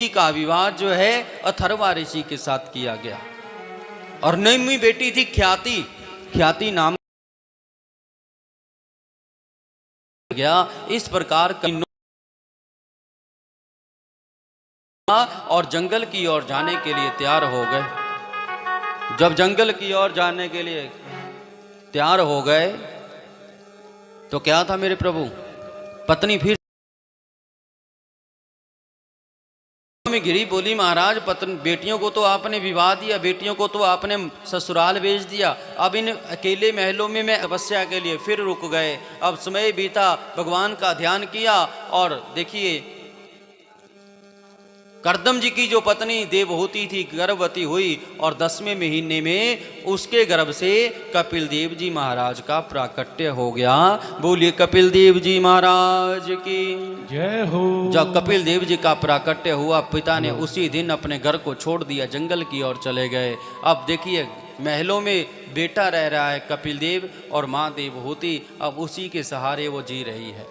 का विवाह जो है अथर्वा ऋषि के साथ किया गया। और 9वीं बेटी थी ख्याति, ख्याति नाम गया। इस प्रकार और जंगल की ओर जाने के लिए तैयार हो गए। जब जंगल की ओर जाने के लिए तैयार हो गए तो क्या था मेरे प्रभु, पत्नी फिर में गिरी, बोली महाराज पत्नी बेटियों को तो आपने विवाह दिया, बेटियों को तो आपने ससुराल भेज दिया, अब इन अकेले महलों में मैं तपस्या के लिए फिर रुक गए। अब समय बीता, भगवान का ध्यान किया और देखिए कर्दम जी की जो पत्नी देवहूति थी गर्भवती हुई और 10वें महीने में उसके गर्भ से कपिल देव जी महाराज का प्राकट्य हो गया। बोलिए कपिल देव जी महाराज की जय हो। जब कपिल देव जी का प्राकट्य हुआ, पिता ने उसी दिन अपने घर को छोड़ दिया, जंगल की ओर चले गए। अब देखिए महलों में बेटा रह रहा है कपिल देव और माँ देवहूति, अब उसी के सहारे वो जी रही है।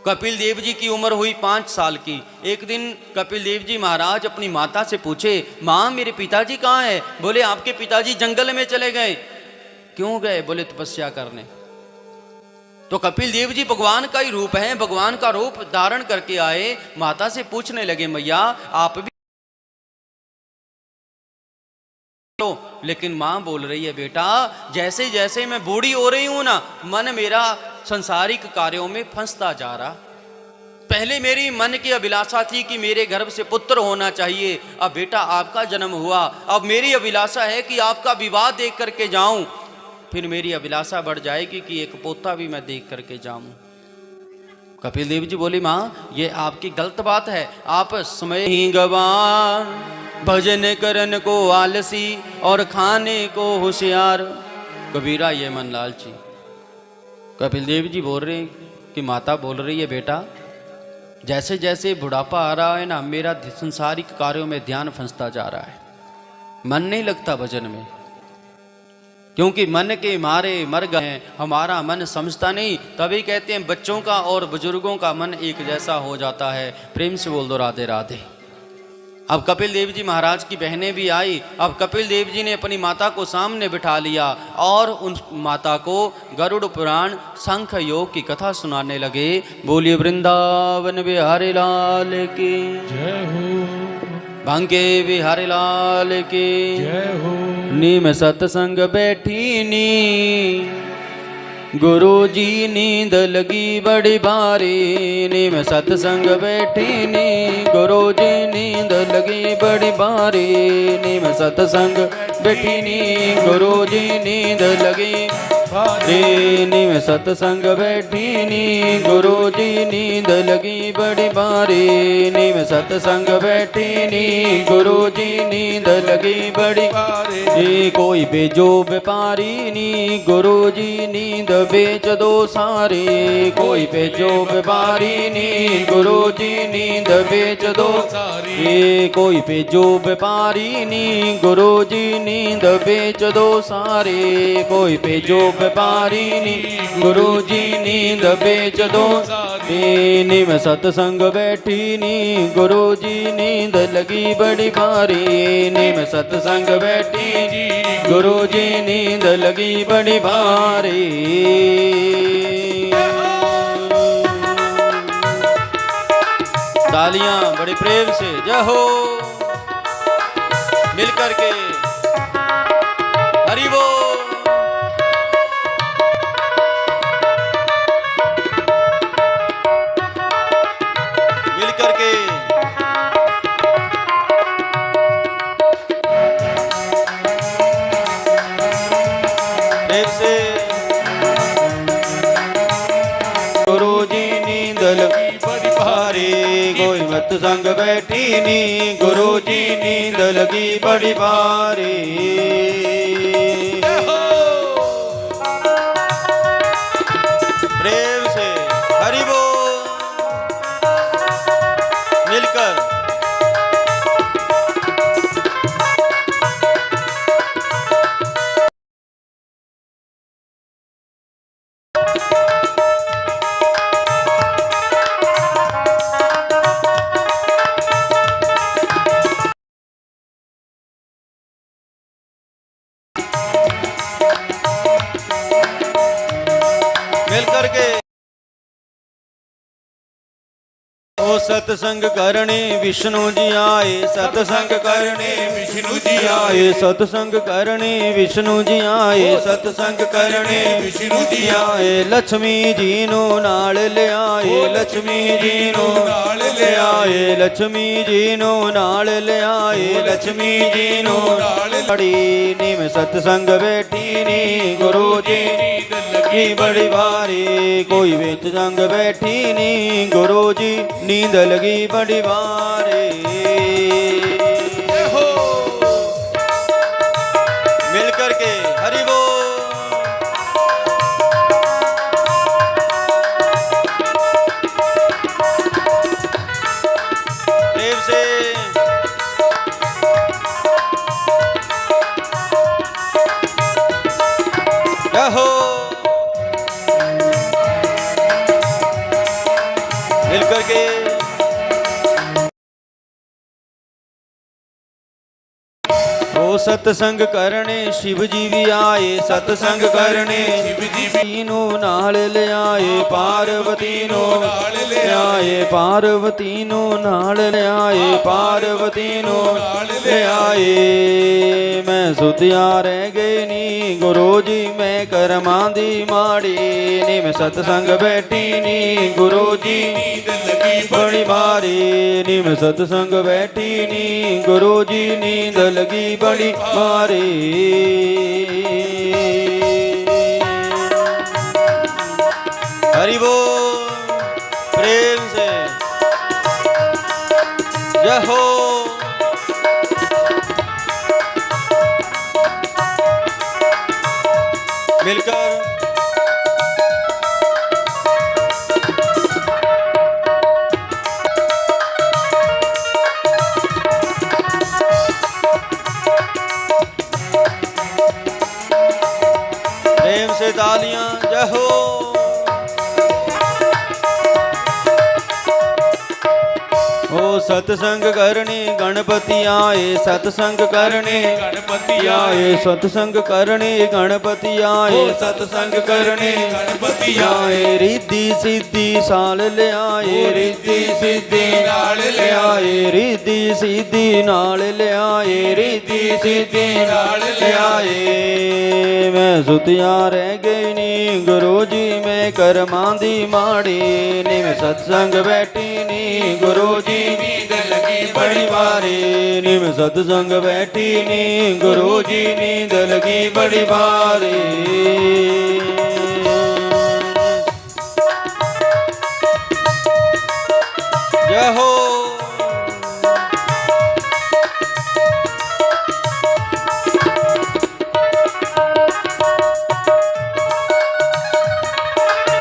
कपिल देव जी की उम्र हुई 5 साल की। एक दिन कपिल देव जी महाराज अपनी माता से पूछे, माँ मेरे पिताजी कहाँ हैं? बोले आपके पिताजी जंगल में चले गए। क्यों गए? बोले तपस्या करने। तो कपिल देव जी भगवान का ही रूप है, भगवान का रूप धारण करके आए। माता से पूछने लगे, मैया आप भी, लेकिन माँ बोल रही है, बेटा जैसे जैसे मैं बूढ़ी हो रही हूं ना, मन मेरा संसारिक कार्यों में फंसता जा रहा। पहले मेरी मन की अभिलाषा थी कि मेरे गर्भ से पुत्र होना चाहिए, अब बेटा आपका जन्म हुआ, अब मेरी अभिलाषा है कि आपका विवाह देख करके जाऊं, फिर मेरी अभिलाषा बढ़ जाएगी कि एक पोता भी मैं देख करके जाऊं। कपिल देव जी बोली, माँ ये आपकी गलत बात है, आप समय ही गवान, भजन करन को आलसी और खाने को होशियार, कबीरा ये मन लालची। कपिल देव जी बोल रहे कि माता बोल रही है, बेटा जैसे जैसे बुढ़ापा आ रहा है ना, मेरा संसारिक कार्यों में ध्यान फंसता जा रहा है, मन नहीं लगता भजन में, क्योंकि मन के मारे मर गए हैं, हमारा मन समझता नहीं। तभी कहते हैं बच्चों का और बुजुर्गों का मन एक जैसा हो जाता है। प्रेम से बोल दो राधे राधे। अब कपिल देव जी महाराज की बहनें भी आई। अब कपिल देव जी ने अपनी माता को सामने बिठा लिया और उन माता को गरुड़ पुराण शंख योग की कथा सुनाने लगे। बोलिए वृंदावन बिहारी लाल की जय हो। भांगे बिहारी लाल की जय हो। नीम सत्संग बैठी नी, गुरु जी नींद लगी बड़ी भारी। नीम सत्संग बैठी नी, गुरु जी नींद लगी बड़ी भारी। नीम सत्संग बैठी नी, गुरु जी नींद लगी भारी। नीम सत्संग बैठी नी, गुरु जी नींद लगी बड़ी भारी। नीम सत्संग बैठी नी, गुरु जी नींद लगी बड़ी भारी। कोई बेजो व्यापारी नी, गुरु जी नींद बेच दो सारे। कोई बेचो व्यापारी नी, गुरु जी नींद बेच दो सारे। कोई बेचो व्यापारी नी, गुरु जी नींद बेच दो सारे। कोई बेचो व्यापारी नी, गुरु जी नींद बेच दो सारे। नीम सत्संग बैठी नी, गुरु जी नींद लगी बड़ी भारी। नीम सत्संग बैठी जी, गुरु जी नींद लगी बड़ी भारी। तालियां बड़े प्रेम से जय हो मिल करके हरि बोल। मिल करके से गुरु जी नींद लगी बड़ी भारी। कोई मत संग बैठी नी, गुरु जी नींद लगी बड़ी भारी। प्रेम से हरि बोल मिलकर ओ सतसंग करने विष्णु जी आए, सतसंग करने विष्णु जी आए, आए, सतसंग करने विष्णु जी आए, सतसंग करने विष्णु जी आए। लक्ष्मी जी नो नाल ले आए, लक्ष्मी जी नो नाल ले आए, लक्ष्मी जी नो नाल ले आए, लक्ष्मी जी नो नाल बड़ी नीम सतसंग बैठी नी गुरु जी लगी बड़ी भारी, कोई विच जंग बैठी नी गुरु जी नींद लगी बड़ी भारी। मिल करके हरि बोल। देव से हो मिल करके ओ सतसंग करने शिव जी भी आए, सतसंग करने शिव जी भी तीनों नाल ले आए, पार्वती नो नाल ले आए, पार्वती नो नाल ले आए, पार्वती नो ले आए। मैं सुतिया रह गई नी गुरु जी मैं करमां दी माड़ी नी, मैं सतसंग बैठी नी गुरु जी नींद लगी बड़ी मारी नी, मैं सतसंग बैठी नी गुरु जी नींद लगी बड़ी मारी। हरि बोल प्रेम से जय हो। मिलकर प्रेम से तालियां जय हो। ओ सतसंग करने गणपति आए, सतसंग करने गणपति आए, सतसंग करने गणपति आए, सतसंग करने गणपति आए। रिद्धि सिद्धि साल ले आए, रिद्धि सिद्धि नाल ले आए, रिद्धि सिद्धि नाल ले आए, रिद्धि सिद्धि नाल ले आए। मैं सुतिया रह गई नी गुरु जी मैं करमां दी माड़ी नी, मैं सत्संग बैठी नी गुरु जी नींद लगी बड़ी भारी नी, मैं सत्संग बैठी नी गुरु जी नींद लगी बड़ी भारी। जय हो।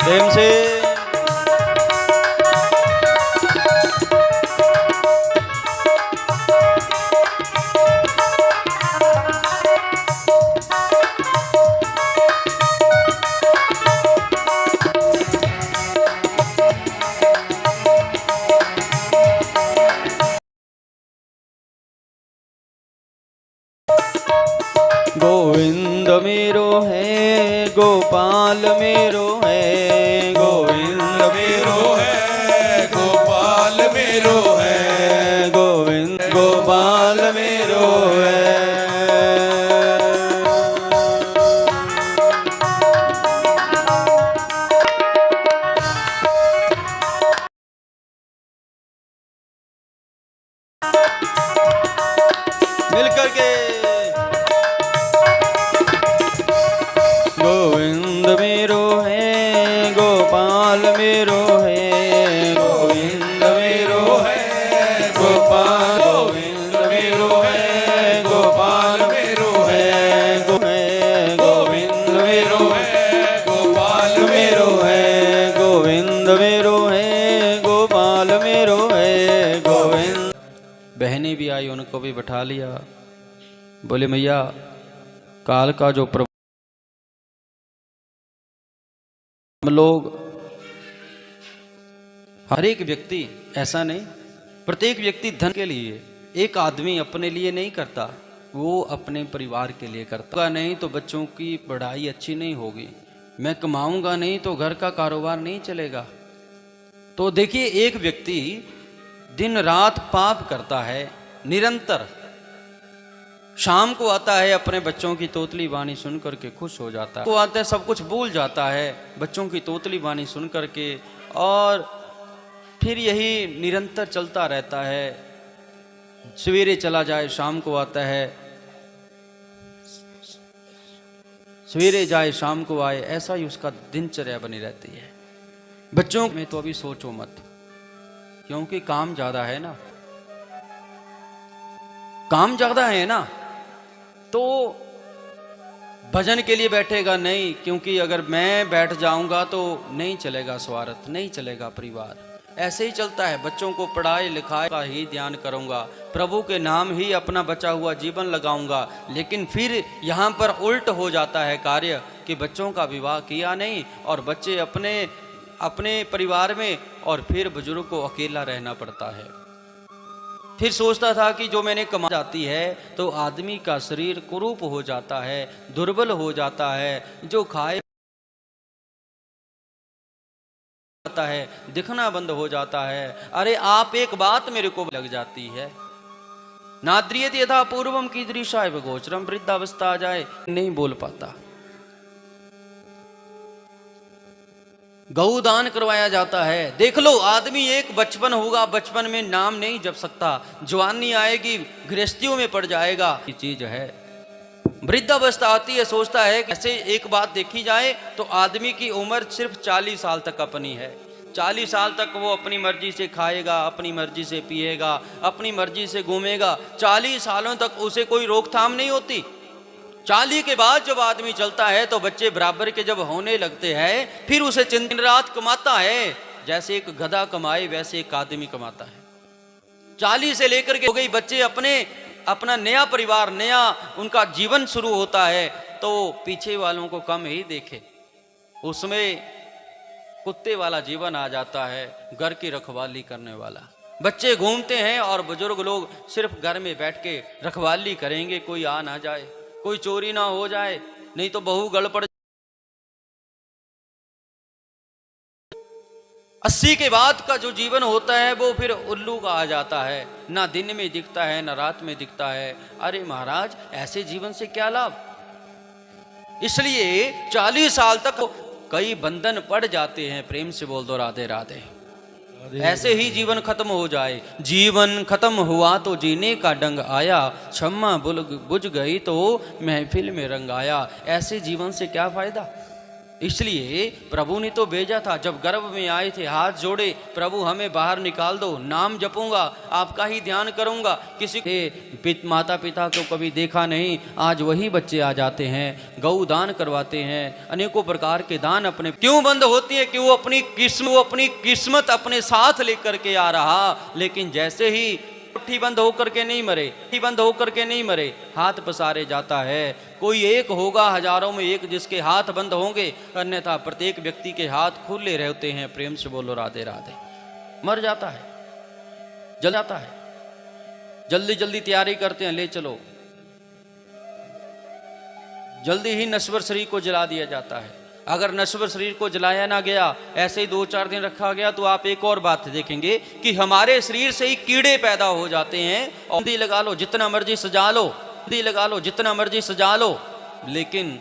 प्रेम से गोविंद मेरो है गोपाल मेरो है, गोविंद मेरो है गोपाल मेरो है, गोविंद गोपाल मेरो है। मिल करके गोविंद मेरो है गोपाल मेरो है, गोविंद मेरो है गोपाल, गोविंद मेरो है गोपाल मेरो है, गोविंद मेरो है गोपाल मेरो है, गोविंद मेरो है गोपाल मेरो है, गोविंद। बहनें भी आई उनको भी बैठा लिया, बोले मैया काल का जो प्रभाव हम लोग हर एक व्यक्ति ऐसा नहीं, प्रत्येक व्यक्ति धन के लिए, एक आदमी अपने लिए नहीं करता, वो अपने परिवार के लिए करता। नहीं तो बच्चों की पढ़ाई अच्छी नहीं होगी, मैं कमाऊंगा नहीं तो घर का कारोबार नहीं चलेगा। तो देखिए एक व्यक्ति दिन रात पाप करता है निरंतर, शाम को आता है अपने बच्चों की तोतली वाणी सुन करके खुश हो जाता है, तो आता है सब कुछ भूल जाता है बच्चों की तोतली वाणी सुन करके, और फिर यही निरंतर चलता रहता है। सवेरे चला जाए शाम को आता है, सवेरे जाए शाम को आए, ऐसा ही उसका दिनचर्या बनी रहती है। बच्चों में तो अभी सोचो मत, क्योंकि काम ज्यादा है ना, काम ज्यादा है ना, तो भजन के लिए बैठेगा नहीं, क्योंकि अगर मैं बैठ जाऊंगा तो नहीं चलेगा स्वार्थ, नहीं चलेगा परिवार। ऐसे ही चलता है, बच्चों को पढ़ाई लिखाई का ही ध्यान करूंगा, प्रभु के नाम ही अपना बचा हुआ जीवन लगाऊंगा। लेकिन फिर यहाँ पर उल्ट हो जाता है कार्य कि बच्चों का विवाह किया नहीं और बच्चे अपने अपने परिवार में, और फिर बुजुर्ग को अकेला रहना पड़ता है। फिर सोचता था कि जो मैंने कमा जाती है तो आदमी का शरीर कुरूप हो जाता है, दुर्बल हो जाता है, जो खाए है दिखना बंद हो जाता है। अरे आप एक बात मेरे को लग जाती है, नाद्रियत यथा पूर्वम की दृशा गोचरम, वृद्धावस्था आ जाए नहीं बोल पाता। गौदान करवाया जाता है, देख लो आदमी एक बचपन होगा, बचपन में नाम नहीं जप सकता, जवानी आएगी गृहस्थियों में पड़ जाएगा, ये चीज है। वृद्धावस्था आती है, सोचता है ऐसे एक बात देखी जाए तो आदमी की उम्र सिर्फ 40 साल तक अपनी है। 40 साल तक वो अपनी मर्जी से खाएगा, अपनी मर्जी से पिएगा, अपनी मर्जी से घूमेगा, 40 सालों तक उसे कोई रोकथाम नहीं होती। 40 के बाद जब आदमी चलता है तो बच्चे बराबर के जब होने लगते हैं, फिर उसे दिन रात कमाता है, जैसे एक गधा कमाए वैसे एक आदमी कमाता है। 40 से लेकर के हो गई, बच्चे अपना नया परिवार, नया उनका जीवन शुरू होता है, तो पीछे वालों को कम ही देखे, उसमें कुत्ते वाला जीवन आ जाता है, घर की रखवाली करने वाला। बच्चे घूमते हैं और बुजुर्ग लोग सिर्फ घर में बैठ के रखवाली करेंगे, कोई आ ना जाए, कोई चोरी ना हो जाए, नहीं तो बहू गड़ पड़। 80 के बाद का जो जीवन होता है वो फिर उल्लू का आ जाता है, ना दिन में दिखता है ना रात में दिखता है। अरे महाराज, ऐसे जीवन से क्या लाभ? इसलिए 40 साल तक कई बंधन पड़ जाते हैं। प्रेम से बोल दो राधे राधे। ऐसे ही जीवन खत्म हो जाए। जीवन खत्म हुआ तो जीने का डंग आया, क्षमा बुझ गई तो महफिल में रंग आया। ऐसे जीवन से क्या फायदा? इसलिए प्रभु ने तो भेजा था, जब गर्भ में आए थे हाथ जोड़े, प्रभु हमें बाहर निकाल दो, नाम जपूंगा, आपका ही ध्यान करूंगा। किसी के माता पिता को कभी देखा नहीं, आज वही बच्चे आ जाते हैं, गौ दान करवाते हैं, अनेकों प्रकार के दान अपने क्यों बंद होती है? क्यों? अपनी किस्मत अपने साथ लेकर के आ रहा। लेकिन जैसे ही मुट्ठी बंद होकर के नहीं मरे, मुट्ठी बंद होकर के नहीं मरे, हाथ पसारे जाता है। कोई एक होगा हजारों में एक जिसके हाथ बंद होंगे, अन्यथा प्रत्येक व्यक्ति के हाथ खुले रहते हैं। प्रेम से बोलो राधे राधे। मर जाता है, जल जाता है, जल्दी जल्दी तैयारी करते हैं, ले चलो, जल्दी ही नश्वर शरीर को जला दिया जाता है। अगर नश्वर शरीर को जलाया ना गया, ऐसे ही 2-4 दिन रखा गया, तो आप एक और बात देखेंगे कि हमारे शरीर से ही कीड़े पैदा हो जाते हैं। और मेहंदी लगा लो, जितना मर्जी सजा लो, मेहंदी लगा लो, जितना मर्जी सजा लो, लेकिन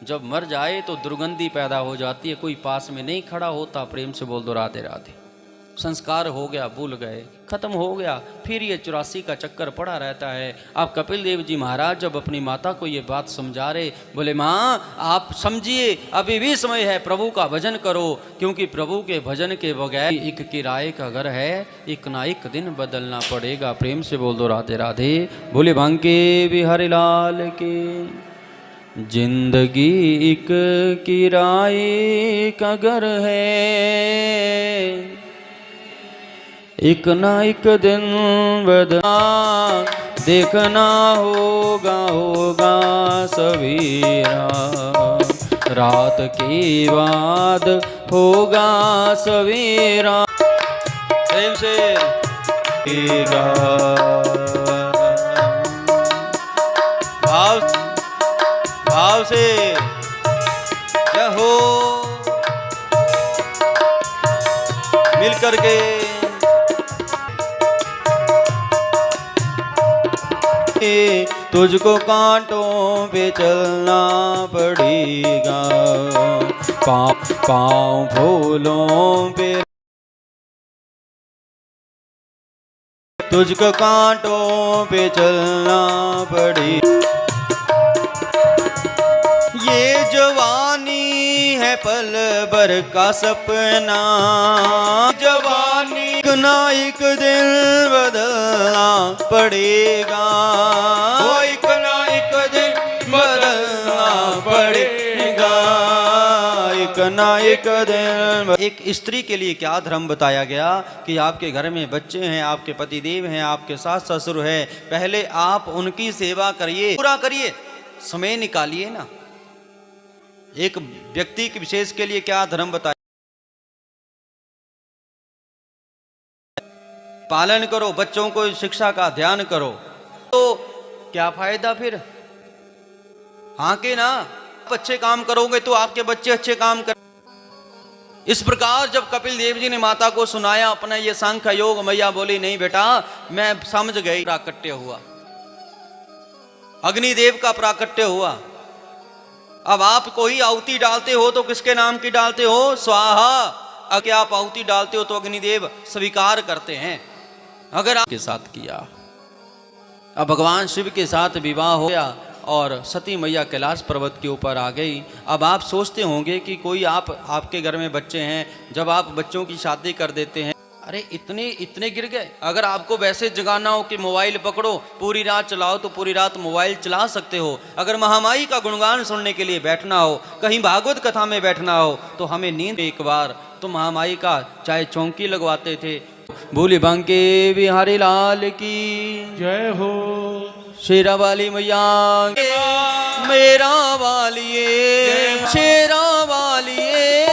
जब मर जाए तो दुर्गंधी पैदा हो जाती है, कोई पास में नहीं खड़ा होता। प्रेम से बोल दो राधे राधे। संस्कार हो गया, भूल गए, खत्म हो गया, फिर ये 84 का चक्कर पड़ा रहता है। अब कपिल देव जी महाराज जब अपनी माता को ये बात समझा रहे, बोले माँ आप समझिए, अभी भी समय है, प्रभु का भजन करो, क्योंकि प्रभु के भजन के बगैर एक किराए का घर है, एक ना एक दिन बदलना पड़ेगा। प्रेम से बोल दो राधे राधे। बोले बांके बिहारी लाल की जिंदगी एक किराए का घर है, एक ना एक दिन बदला देखना होगा सवेरा, रात के बाद होगा सवेरा। प्रेम से भाव से क्या हो मिल करके तुझको कांटों पे चलना पड़ेगा, पाँव फूलों पे तुझको कांटों पे चलना पड़ी। ये जवानी है पल भर का सपना, जवानी ना एक दिन बदलना पड़ेगा, एक ना एक दिन बदलना पड़ेगा, एक ना एक दिन। एक स्त्री के लिए क्या धर्म बताया गया कि आपके घर में बच्चे हैं, आपके पतिदेव हैं, आपके सास ससुर हैं, पहले आप उनकी सेवा करिए, पूरा करिए, समय निकालिए ना। एक व्यक्ति के विशेष के लिए क्या धर्म बताया, पालन करो, बच्चों को शिक्षा का ध्यान करो, तो क्या फायदा फिर? हाँ के ना, आप अच्छे काम करोगे तो आपके बच्चे अच्छे काम कर। इस प्रकार जब कपिल देव जी ने माता को सुनाया अपना ये सांख्य योग, मैया बोली नहीं बेटा मैं समझ गई। प्राकट्य हुआ, अग्निदेव का प्राकट्य हुआ। अब आप कोई आहुति डालते हो तो किसके नाम की डालते हो? स्वाहा। अगर आप आहुति डालते हो तो अग्निदेव स्वीकार करते हैं। अगर आपके साथ किया, अब भगवान शिव के साथ विवाह हो गया और सती मैया कैलाश पर्वत के ऊपर आ गई। अब आप सोचते होंगे कि कोई आपके घर में बच्चे हैं, जब आप बच्चों की शादी कर देते हैं, अरे इतने गिर गए। अगर आपको वैसे जगाना हो कि मोबाइल पकड़ो पूरी रात चलाओ तो पूरी रात मोबाइल चला सकते हो। अगर महामाई का गुणगान सुनने के लिए बैठना हो, कहीं भागवत कथा में बैठना हो तो हमें नींद एक बार तो महामाई का चाहे चौंकी लगवाते थे। बोले बांके बिहारी लाल की जय हो। शेरा वाली मैया मेरा वालिए, शेरा वालिए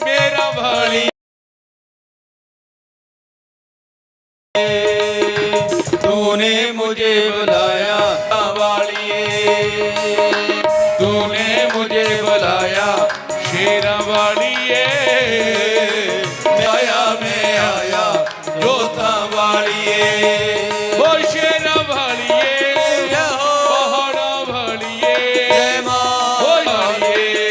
मेरा भाली। तूने मुझे बुलाया वालिए, तूने मुझे बुलाया शेरा वालिए, मैं आया जोता वालिए, वो शेरा वालिए, पहाड़ा वालिए, वो वालिए,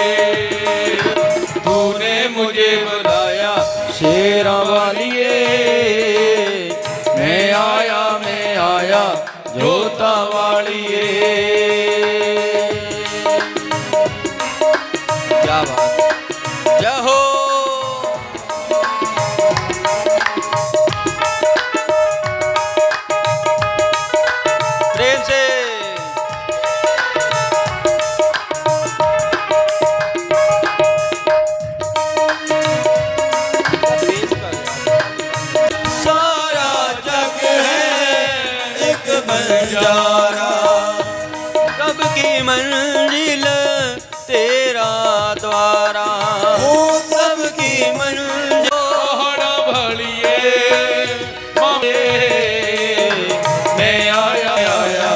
तूने मुझे बुलाया शेरा वालिए, मैं आया जोता वालिए। क्या बात, जय हो। प्रेम से सारा जग है एक बंजारा, सबकी मंजिल तेरा द्वारा, ओ सबकी मंजिल पहाड़ा वालिए, मैं आया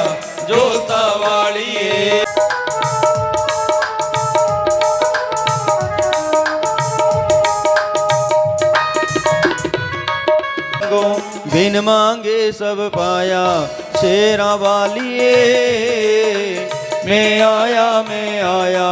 जोता वालिए। बिन मांगे सब पाया शेरा वालिए, मैं आया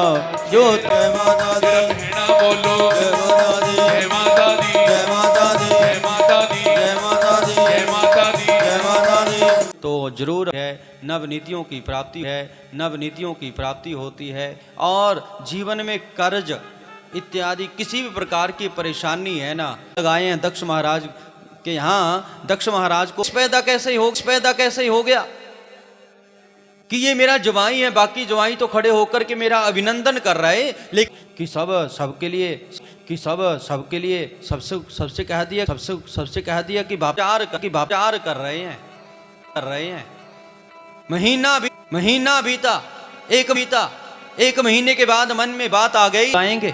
जोत माता दी, कहना बोलो जय माता दी, जय माता दी, जय माता दी, जय माता दी, जय माता दी, जय माता दी, जय माता दी। तो जरूर है नव नीतियों की प्राप्ति है, नव नीतियों की प्राप्ति होती है। और जीवन में कर्ज इत्यादि किसी भी प्रकार की परेशानी है ना, लगाए हैं दक्ष महाराज के यहाँ। दक्ष महाराज को पैदा कैसे हो गया कि ये मेरा जवाई है, बाकी जवाई तो खड़े होकर के मेरा अभिनंदन कर रहे, लेकिन कि सबके लिए सबसे कह दिया कि बाप्यार कर रहे हैं। महीना बीता, एक महीने के बाद मन में बात आ गई आएंगे।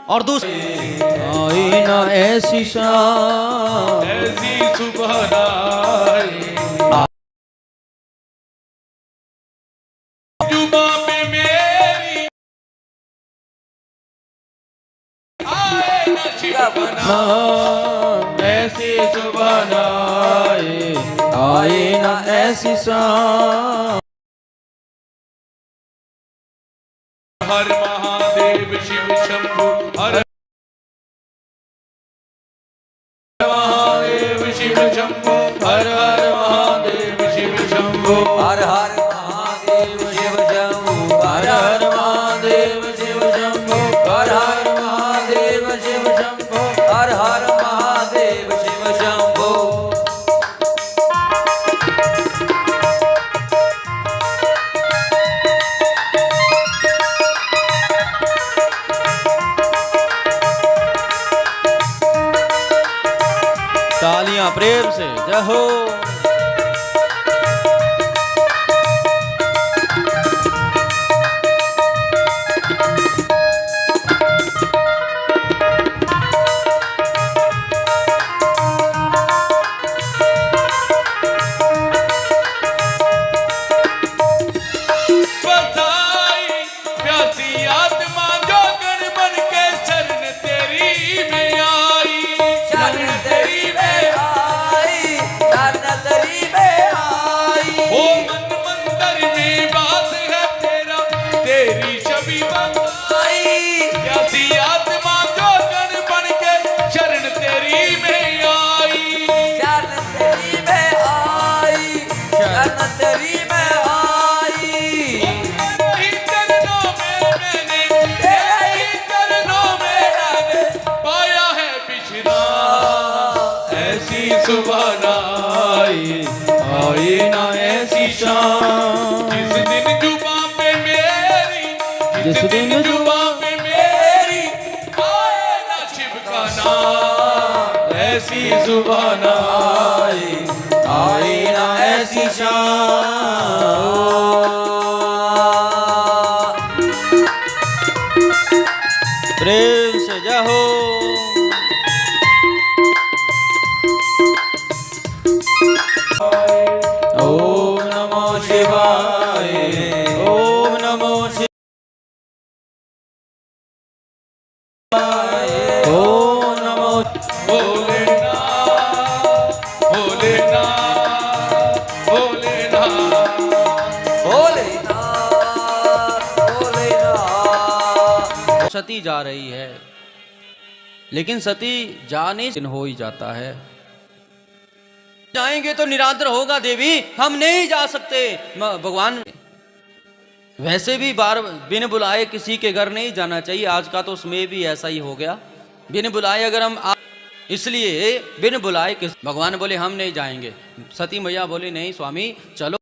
और दूसरी आई ना ऐसी शाम ऐसी सुबह आए, जुबा पे मेरी आए न शिव का नाम। नाम ऐसी सुबह न आए ना ऐसी शाम। हर महादेव शिव शंभु हर महादेव शिव शंभु हर हर महादेव शिव शंभु हर हर महादेव शिव शंभु हर हर महादेव शिव शंभु हर हर महादेव शिव शंभु हर हर महादेव शिव शंभु। तालियां प्रेम से जय हो। बधाई प्यासी आत्मा जो गण बन के शरण तेरी में आई। शरण तेरी में आई, शरण तेरी में आई। ओ मन मंदिर में बात है तेरा तेरी छवि बनाई। प्यासी आत्मा जो गण बन के शरण तेरी में आई। शरण तेरी में आई, शरण तेरी में आई। तेरे ही चरणों में मैंने तेरे ही चरणों में मैंने पाया है विश्राम। ऐसी सुबह ना आई आई ना ऐसी शाम। जिस दिन जुबां पे मेरी जिस दिन जुबां पे मेरी आए ना शिव का नाम। ऐसी सुबह न आई, आई ना ऐसी शाम। प्रेम से जय हो। ओम नमो शिवाय, ओम नमो शिवाय, ओम नमो। भोलेनाथ भोलेनाथ भोलेनाथ भोलेनाथ। सती जा रही है, लेकिन सती जाने से हो ही जाता है। जाएंगे तो निरादर होगा देवी, हम नहीं जा सकते। भगवान वैसे भी बार बिन बुलाए किसी के घर नहीं जाना चाहिए। आज का तो समय भी ऐसा ही हो गया, बिन बुलाए अगर हम इसलिए बिन बुलाए किस भगवान बोले हम नहीं जाएंगे। सती मैया बोले नहीं स्वामी चलो।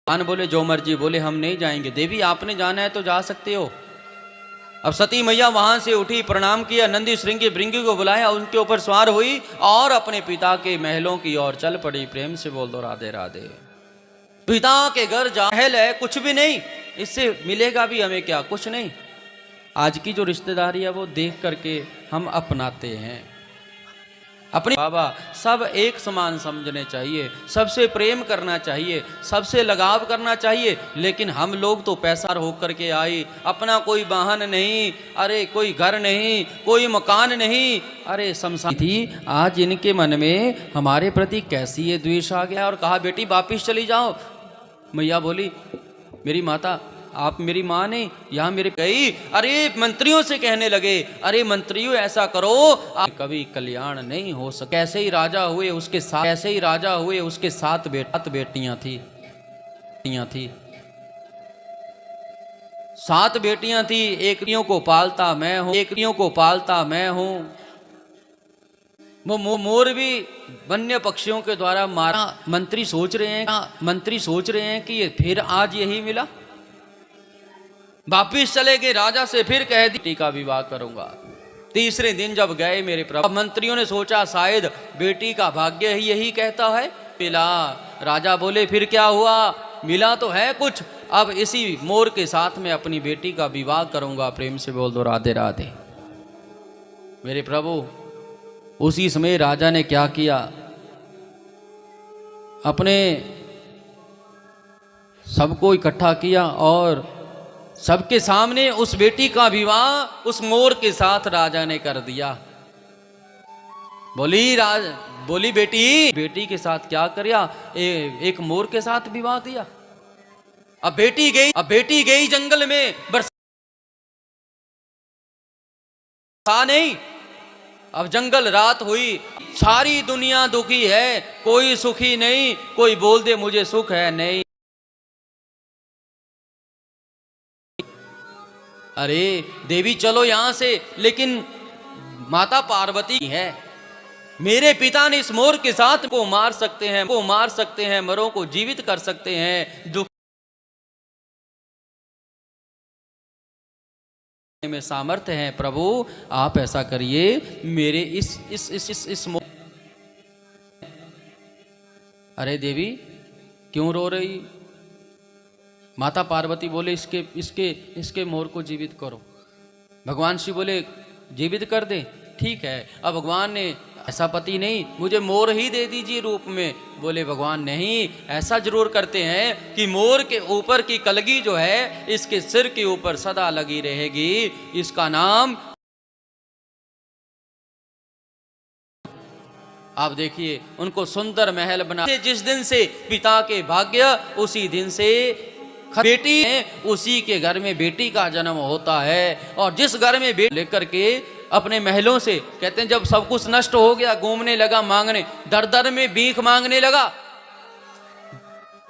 भगवान बोले जो मर्जी, बोले हम नहीं जाएंगे। देवी आपने जाना है तो जा सकते हो। अब सती मैया वहां से उठी, प्रणाम किया, नंदी श्रृंगी भृंगी को बुलाया, उनके ऊपर सवार हुई और अपने पिता के महलों की ओर चल पड़ी। प्रेम से बोल दो राधे राधे। पिता के घर जा महल है कुछ भी नहीं, इससे मिलेगा भी हमें क्या, कुछ नहीं। आज की जो रिश्तेदारी है वो देख करके हम अपनाते हैं। अपने बाबा सब एक समान समझने चाहिए, सबसे प्रेम करना चाहिए, सबसे लगाव करना चाहिए। लेकिन हम लोग तो पैसा होकर के आए, अपना कोई वाहन नहीं, अरे कोई घर नहीं, कोई मकान नहीं, अरे शमशान थी। आज इनके मन में हमारे प्रति कैसी ये द्वेष आ गया और कहा बेटी वापिस चली जाओ। मैया बोली मेरी माता आप मेरी माँ नहीं, यहाँ मेरे गई। अरे मंत्रियों से कहने लगे अरे मंत्रियों ऐसा करो, आप कभी कल्याण नहीं हो सके। कैसे ही राजा हुए उसके साथ, कैसे ही राजा हुए उसके 7 बेटियां थी। 7 बेटियां थी। एकरियों को पालता मैं हूँ, एकरियों को पालता मैं हूँ। वो मोर भी वन्य पक्षियों के द्वारा मारा। मंत्री सोच रहे हैं कि ये फिर आज यही मिला। वापिस चले गए, राजा से फिर कह दी बेटी का विवाह करूंगा। तीसरे दिन जब गए मेरे प्रभु, मंत्रियों ने सोचा शायद बेटी का भाग्य ही यही कहता है, मिला। राजा बोले फिर क्या हुआ, मिला तो है कुछ, अब इसी मोर के साथ में अपनी बेटी का विवाह करूंगा। प्रेम से बोल दो राधे राधे। मेरे प्रभु उसी समय राजा ने क्या किया, अपने सबको इकट्ठा किया और सबके सामने उस बेटी का विवाह उस मोर के साथ राजा ने कर दिया। बोली बेटी के साथ क्या किया? एक मोर के साथ विवाह किया। अब बेटी गई जंगल में, बरसा नहीं। अब जंगल रात हुई, सारी दुनिया दुखी है, कोई सुखी नहीं। कोई बोल दे मुझे सुख है नहीं। अरे देवी चलो यहां से, लेकिन माता पार्वती है। मेरे पिता ने इस मोर के साथ को मार सकते हैं, मरों को जीवित कर सकते हैं। दुख में सामर्थ्य है प्रभु, आप ऐसा करिए मेरे इस मोर। अरे देवी क्यों रो रही? माता पार्वती बोले इसके मोर को जीवित करो। भगवान शिव बोले जीवित कर दे, ठीक है। अब भगवान ने ऐसा पति नहीं, मुझे मोर ही दे दीजिए रूप में। बोले भगवान नहीं, ऐसा जरूर करते हैं कि मोर के ऊपर की कलगी जो है इसके सिर के ऊपर सदा लगी रहेगी। इसका नाम आप देखिए, उनको सुंदर महल बना। जिस दिन से पिता के भाग्य, उसी दिन से बेटी है, उसी के घर में बेटी का जन्म होता है। और जिस घर में बेटी लेकर के अपने महलों से, कहते हैं जब सब कुछ नष्ट हो गया, घूमने लगा, मांगने, दर दर में भीख मांगने लगा,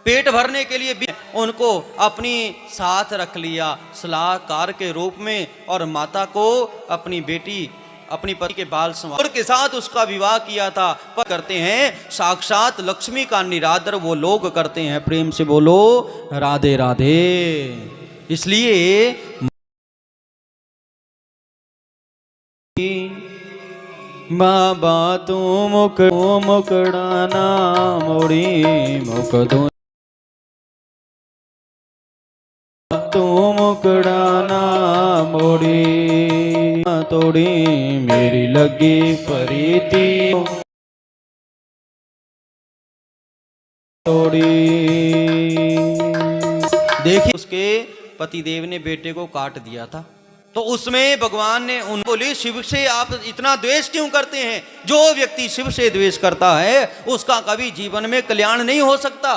पेट भरने के लिए उनको अपनी साथ रख लिया सलाहकार के रूप में। और माता को अपनी बेटी, अपनी पति के बाल संवार के साथ उसका विवाह किया था। पर करते हैं साक्षात लक्ष्मी का निरादर वो लोग करते हैं। प्रेम से बोलो राधे राधे। इसलिए बाबा तू मुकड़ाना मोड़ी मुक दो, तू मुकड़ाना मोड़ी तोड़ी मेरी लगी प्रीति तोड़ी। देखिए उसके पतिदेव ने बेटे को काट दिया था, तो उसमें भगवान ने उन बोली शिव से आप इतना द्वेष क्यों करते हैं? जो व्यक्ति शिव से द्वेष करता है उसका कभी जीवन में कल्याण नहीं हो सकता।